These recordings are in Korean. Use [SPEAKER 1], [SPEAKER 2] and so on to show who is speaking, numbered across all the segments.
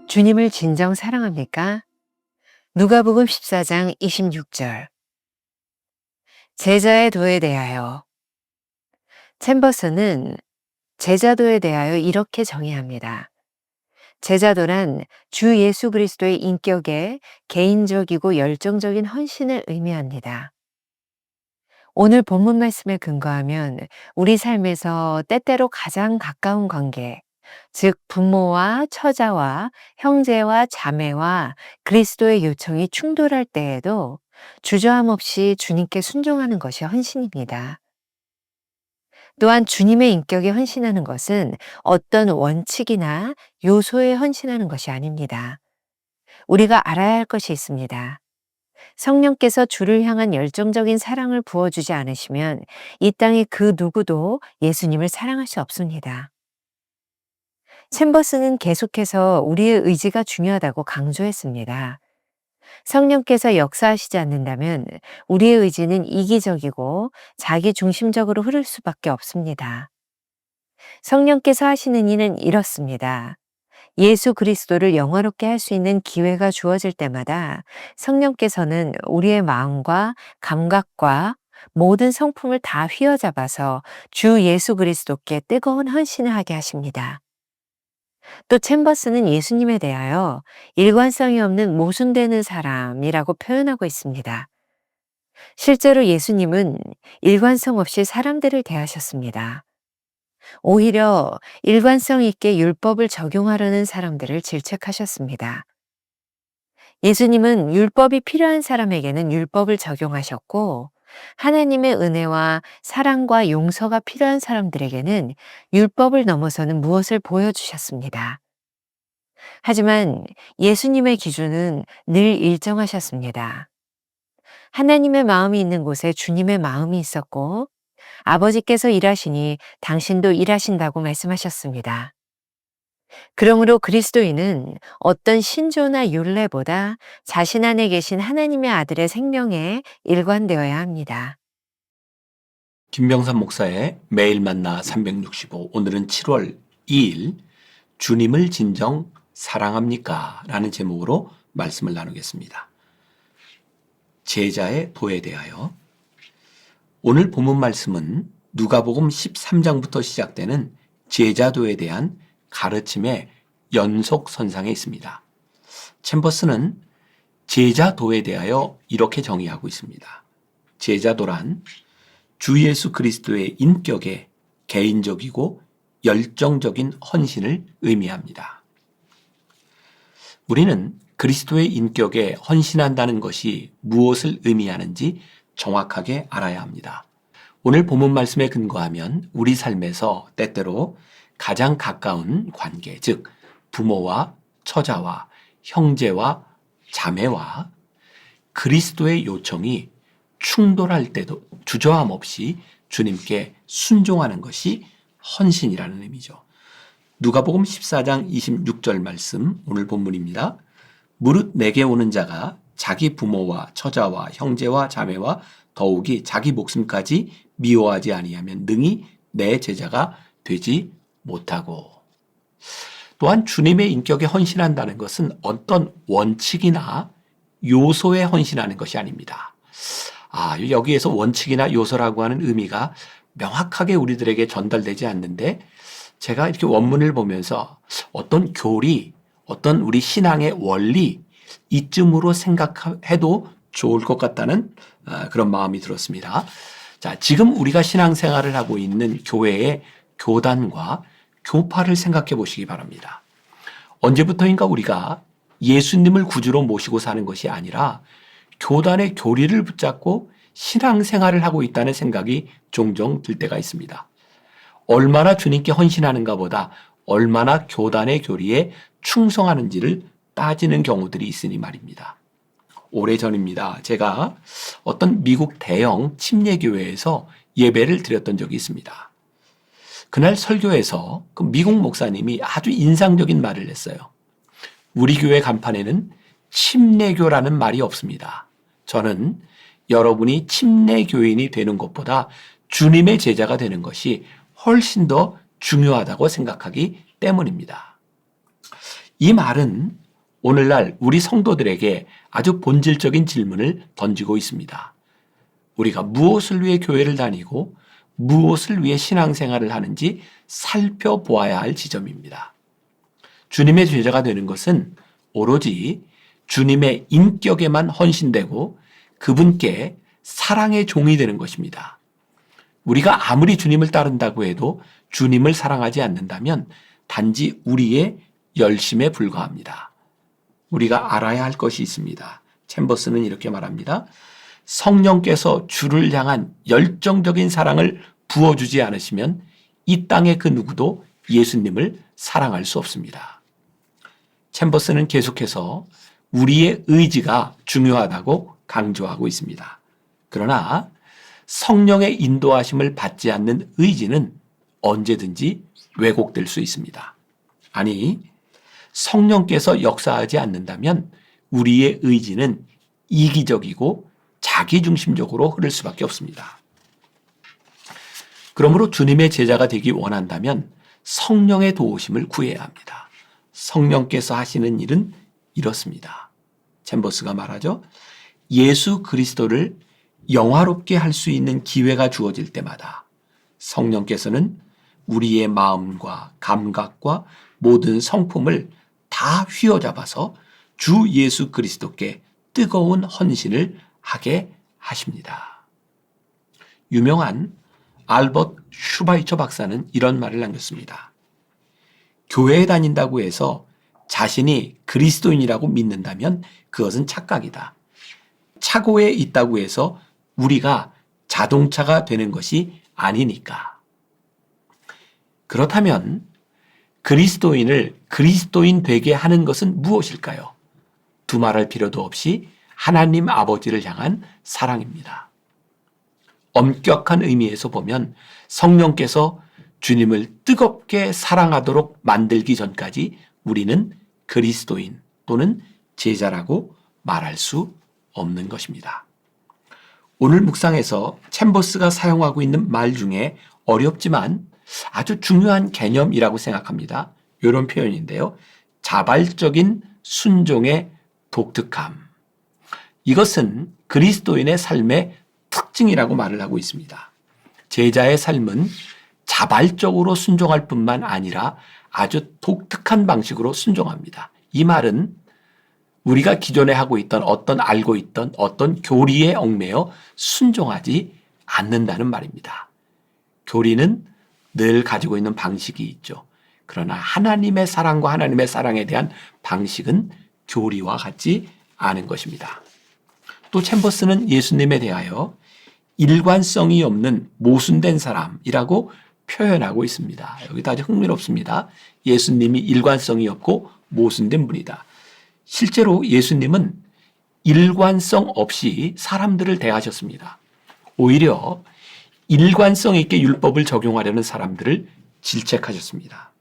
[SPEAKER 1] 주님을 진정 사랑합니까? 누가복음 14장 26절. 제자의 도에 대하여. 챔버스는 제자도에 대하여 이렇게 정의합니다. 제자도란 주 예수 그리스도의 인격에 개인적이고 열정적인 헌신을 의미합니다. 오늘 본문 말씀에 근거하면 우리 삶에서 때때로 가장 가까운 관계, 즉 부모와 처자와 형제와 자매와 그리스도의 요청이 충돌할 때에도 주저함 없이 주님께 순종하는 것이 헌신입니다. 또한 주님의 인격에 헌신하는 것은 어떤 원칙이나 요소에 헌신하는 것이 아닙니다. 우리가 알아야 할 것이 있습니다. 성령께서 주를 향한 열정적인 사랑을 부어주지 않으시면 이 땅의 그 누구도 예수님을 사랑할 수 없습니다. 챔버스는 계속해서 우리의 의지가 중요하다고 강조했습니다. 성령께서 역사하시지 않는다면 우리의 의지는 이기적이고 자기 중심적으로 흐를 수밖에 없습니다. 성령께서 하시는 일은 이렇습니다. 예수 그리스도를 영화롭게 할 수 있는 기회가 주어질 때마다 성령께서는 우리의 마음과 감각과 모든 성품을 다 휘어잡아서 주 예수 그리스도께 뜨거운 헌신을 하게 하십니다. 또 챔버스는 예수님에 대하여 일관성이 없는 모순되는 사람이라고 표현하고 있습니다. 실제로 예수님은 일관성 없이 사람들을 대하셨습니다. 오히려 일관성 있게 율법을 적용하려는 사람들을 질책하셨습니다. 예수님은 율법이 필요한 사람에게는 율법을 적용하셨고, 하나님의 은혜와 사랑과 용서가 필요한 사람들에게는 율법을 넘어서는 무엇을 보여주셨습니다. 하지만 예수님의 기준은 늘 일정하셨습니다. 하나님의 마음이 있는 곳에 주님의 마음이 있었고, 아버지께서 일하시니 당신도 일하신다고 말씀하셨습니다. 그러므로 그리스도인은 어떤 신조나 율례보다 자신 안에 계신 하나님의 아들의 생명에 일관되어야 합니다.
[SPEAKER 2] 김병삼 목사의 매일 만나 365, 오늘은 7월 2일 주님을 진정 사랑합니까? 라는 제목으로 말씀을 나누겠습니다. 제자의 도에 대하여. 오늘 본문 말씀은 누가복음 13장부터 시작되는 제자도에 대한 가르침의 연속선상에 있습니다. 챔버스는 제자도에 대하여 이렇게 정의하고 있습니다. 제자도란 주 예수 그리스도의 인격에 개인적이고 열정적인 헌신을 의미합니다. 우리는 그리스도의 인격에 헌신한다는 것이 무엇을 의미하는지 정확하게 알아야 합니다. 오늘 본문 말씀에 근거하면 우리 삶에서 때때로 가장 가까운 관계, 즉 부모와 처자와 형제와 자매와 그리스도의 요청이 충돌할 때도 주저함 없이 주님께 순종하는 것이 헌신이라는 의미죠. 누가복음 14장 26절 말씀, 오늘 본문입니다. 무릇 내게 오는 자가 자기 부모와 처자와 형제와 자매와 더욱이 자기 목숨까지 미워하지 아니하면 능히 내 제자가 되지 못하고. 또한 주님의 인격에 헌신한다는 것은 어떤 원칙이나 요소에 헌신하는 것이 아닙니다. 여기에서 원칙이나 요소라고 하는 의미가 명확하게 우리들에게 전달되지 않는데, 제가 이렇게 원문을 보면서 어떤 교리, 어떤 우리 신앙의 원리, 이쯤으로 생각해도 좋을 것 같다는 그런 마음이 들었습니다. 자, 지금 우리가 신앙생활을 하고 있는 교회의 교단과 교파를 생각해 보시기 바랍니다. 언제부터인가 우리가 예수님을 구주로 모시고 사는 것이 아니라 교단의 교리를 붙잡고 신앙생활을 하고 있다는 생각이 종종 들 때가 있습니다. 얼마나 주님께 헌신하는가 보다 얼마나 교단의 교리에 충성하는지를 따지는 경우들이 있으니 말입니다. 오래전입니다. 제가 어떤 미국 대형 침례교회에서 예배를 드렸던 적이 있습니다. 그날 설교에서 그 미국 목사님이 아주 인상적인 말을 했어요. 우리 교회 간판에는 침례교라는 말이 없습니다. 저는 여러분이 침례교인이 되는 것보다 주님의 제자가 되는 것이 훨씬 더 중요하다고 생각하기 때문입니다. 이 말은 오늘날 우리 성도들에게 아주 본질적인 질문을 던지고 있습니다. 우리가 무엇을 위해 교회를 다니고 무엇을 위해 신앙생활을 하는지 살펴보아야 할 지점입니다. 주님의 제자가 되는 것은 오로지 주님의 인격에만 헌신되고 그분께 사랑의 종이 되는 것입니다. 우리가 아무리 주님을 따른다고 해도 주님을 사랑하지 않는다면 단지 우리의 열심에 불과합니다. 우리가 알아야 할 것이 있습니다. 챔버스는 이렇게 말합니다. 성령께서 주를 향한 열정적인 사랑을 부어주지 않으시면 이 땅의 그 누구도 예수님을 사랑할 수 없습니다. 챔버스는 계속해서 우리의 의지가 중요하다고 강조하고 있습니다. 그러나 성령의 인도하심을 받지 않는 의지는 언제든지 왜곡될 수 있습니다. 아니, 성령께서 역사하지 않는다면 우리의 의지는 이기적이고 자기중심적으로 흐를 수밖에 없습니다. 그러므로 주님의 제자가 되기 원한다면 성령의 도우심을 구해야 합니다. 성령께서 하시는 일은 이렇습니다. 챔버스가 말하죠. 예수 그리스도를 영화롭게 할 수 있는 기회가 주어질 때마다 성령께서는 우리의 마음과 감각과 모든 성품을 다 휘어잡아서 주 예수 그리스도께 뜨거운 헌신을 하게 하십니다. 유명한 알버트 슈바이처 박사는 이런 말을 남겼습니다. 교회에 다닌다고 해서 자신이 그리스도인이라고 믿는다면 그것은 착각이다. 차고에 있다고 해서 우리가 자동차가 되는 것이 아니니까. 그렇다면 그리스도인을 그리스도인 되게 하는 것은 무엇일까요? 두말할 필요도 없이 하나님 아버지를 향한 사랑입니다. 엄격한 의미에서 보면 성령께서 주님을 뜨겁게 사랑하도록 만들기 전까지 우리는 그리스도인 또는 제자라고 말할 수 없는 것입니다. 오늘 묵상에서 챔버스가 사용하고 있는 말 중에 어렵지만 아주 중요한 개념이라고 생각합니다. 이런 표현인데요. 자발적인 순종의 독특함. 이것은 그리스도인의 삶의 특징이라고 말을 하고 있습니다. 제자의 삶은 자발적으로 순종할 뿐만 아니라 아주 독특한 방식으로 순종합니다. 이 말은 우리가 기존에 하고 있던 알고 있던 어떤 교리에 얽매여 순종하지 않는다는 말입니다. 교리는 늘 가지고 있는 방식이 있죠. 그러나 하나님의 사랑과 하나님의 사랑에 대한 방식은 교리와 같지 않은 것입니다. 또 챔버스는 예수님에 대하여 일관성이 없는 모순된 사람이라고 표현하고 있습니다. 여기도 아주 흥미롭습니다. 예수님이 일관성이 없고 모순된 분이다. 실제로 예수님은 일관성 없이 사람들을 대하셨습니다. 오히려 일관성 있게 율법을 적용하려는 사람들을 질책하셨습니다.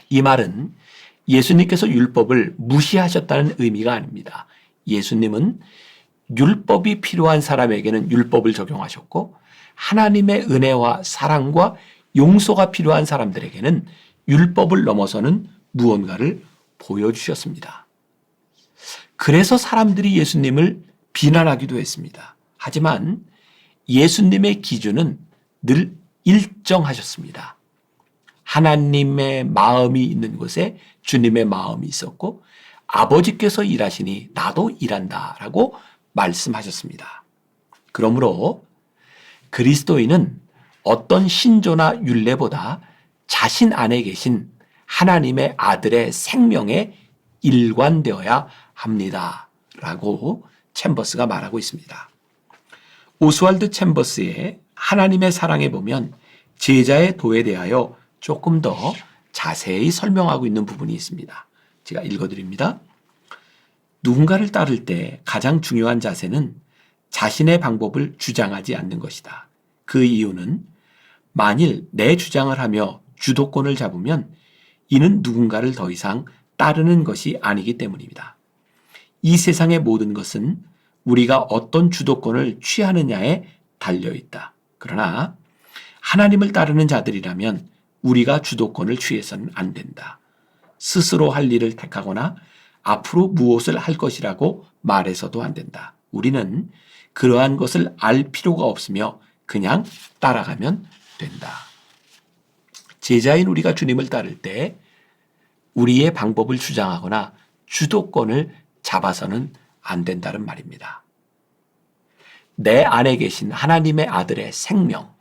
[SPEAKER 2] 이 말은 예수님께서 율법을 무시하셨다는 의미가 아닙니다. 예수님은 율법이 필요한 사람에게는 율법을 적용하셨고 하나님의 은혜와 사랑과 용서가 필요한 사람들에게는 율법을 넘어서는 무언가를 보여주셨습니다. 그래서 사람들이 예수님을 비난하기도 했습니다. 하지만 예수님의 기준은 늘 일정하셨습니다. 하나님의 마음이 있는 곳에 주님의 마음이 있었고 아버지께서 일하시니 나도 일한다라고 말씀하셨습니다. 그러므로 그리스도인은 어떤 신조나 율례보다 자신 안에 계신 하나님의 아들의 생명에 일관되어야 합니다. 라고 챔버스가 말하고 있습니다. 오스왈드 챔버스의 하나님의 사랑에 보면 제자의 도에 대하여 조금 더 자세히 설명하고 있는 부분이 있습니다. 제가 읽어드립니다. 누군가를 따를 때 가장 중요한 자세는 자신의 방법을 주장하지 않는 것이다. 그 이유는 만일 내 주장을 하며 주도권을 잡으면 이는 누군가를 더 이상 따르는 것이 아니기 때문입니다. 이 세상의 모든 것은 우리가 어떤 주도권을 취하느냐에 달려있다. 그러나 하나님을 따르는 자들이라면 우리가 주도권을 취해서는 안 된다. 스스로 할 일을 택하거나 앞으로 무엇을 할 것이라고 말해서도 안 된다. 우리는 그러한 것을 알 필요가 없으며 그냥 따라가면 된다. 제자인 우리가 주님을 따를 때 우리의 방법을 주장하거나 주도권을 잡아서는 안 된다는 말입니다. 내 안에 계신 하나님의 아들의 생명,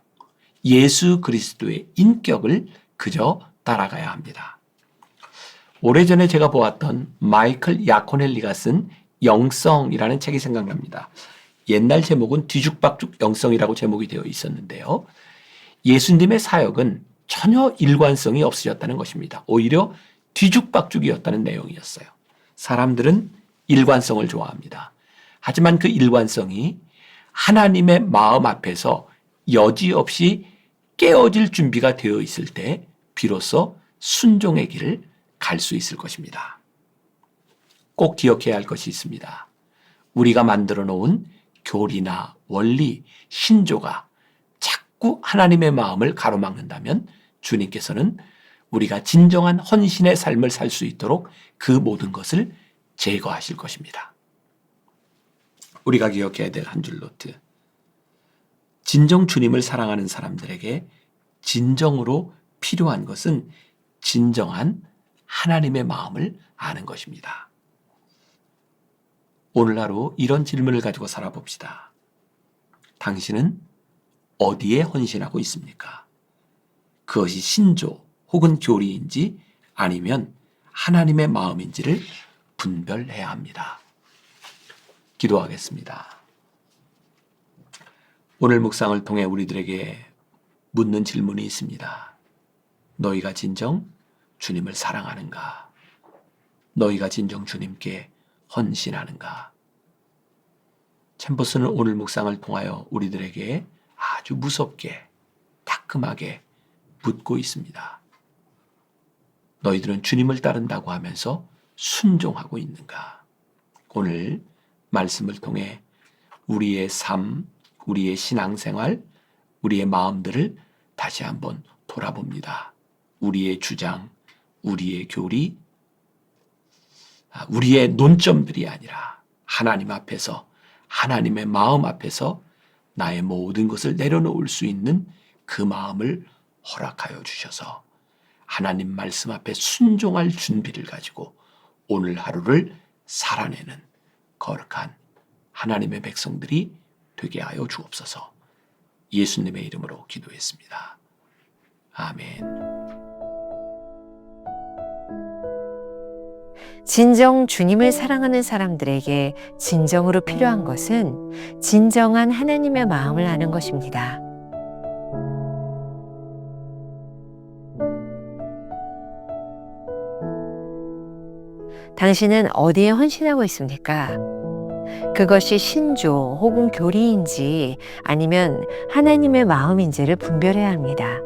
[SPEAKER 2] 예수 그리스도의 인격을 그저 따라가야 합니다. 오래전에 제가 보았던 마이클 야코넬리가 쓴 영성이라는 책이 생각납니다. 옛날 제목은 뒤죽박죽 영성이라고 제목이 되어 있었는데요. 예수님의 사역은 전혀 일관성이 없으셨다는 것입니다. 오히려 뒤죽박죽이었다는 내용이었어요. 사람들은 일관성을 좋아합니다. 하지만 그 일관성이 하나님의 마음 앞에서 여지없이 깨어질 준비가 되어 있을 때 비로소 순종의 길을 갈 수 있을 것입니다. 꼭 기억해야 할 것이 있습니다. 우리가 만들어 놓은 교리나 원리, 신조가 자꾸 하나님의 마음을 가로막는다면 주님께서는 우리가 진정한 헌신의 삶을 살 수 있도록 그 모든 것을 제거하실 것입니다. 우리가 기억해야 될 한 줄 노트. 진정 주님을 사랑하는 사람들에게 진정으로 필요한 것은 진정한 하나님의 마음을 아는 것입니다. 오늘 하루 이런 질문을 가지고 살아봅시다. 당신은 어디에 헌신하고 있습니까? 그것이 신조 혹은 교리인지 아니면 하나님의 마음인지를 분별해야 합니다. 기도하겠습니다. 오늘 묵상을 통해 우리들에게 묻는 질문이 있습니다. 너희가 진정 주님을 사랑하는가? 너희가 진정 주님께 헌신하는가? 챔버스는 오늘 묵상을 통하여 우리들에게 아주 무섭게 따끔하게 묻고 있습니다. 너희들은 주님을 따른다고 하면서 순종하고 있는가? 오늘 말씀을 통해 우리의 삶, 우리의 신앙생활, 우리의 마음들을 다시 한번 돌아봅니다. 우리의 주장, 우리의 교리, 우리의 논점들이 아니라 하나님 앞에서, 하나님의 마음 앞에서 나의 모든 것을 내려놓을 수 있는 그 마음을 허락하여 주셔서 하나님 말씀 앞에 순종할 준비를 가지고 오늘 하루를 살아내는 거룩한 하나님의 백성들이 되게 하여 주옵소서. 예수님의 이름으로 기도했습니다. 아멘.
[SPEAKER 1] 진정 주님을 사랑하는 사람들에게 진정으로 필요한 것은 진정한 하나님의 마음을 아는 것입니다. 당신은 어디에 헌신하고 있습니까? 그것이 신조 혹은 교리인지 아니면 하나님의 마음인지를 분별해야 합니다.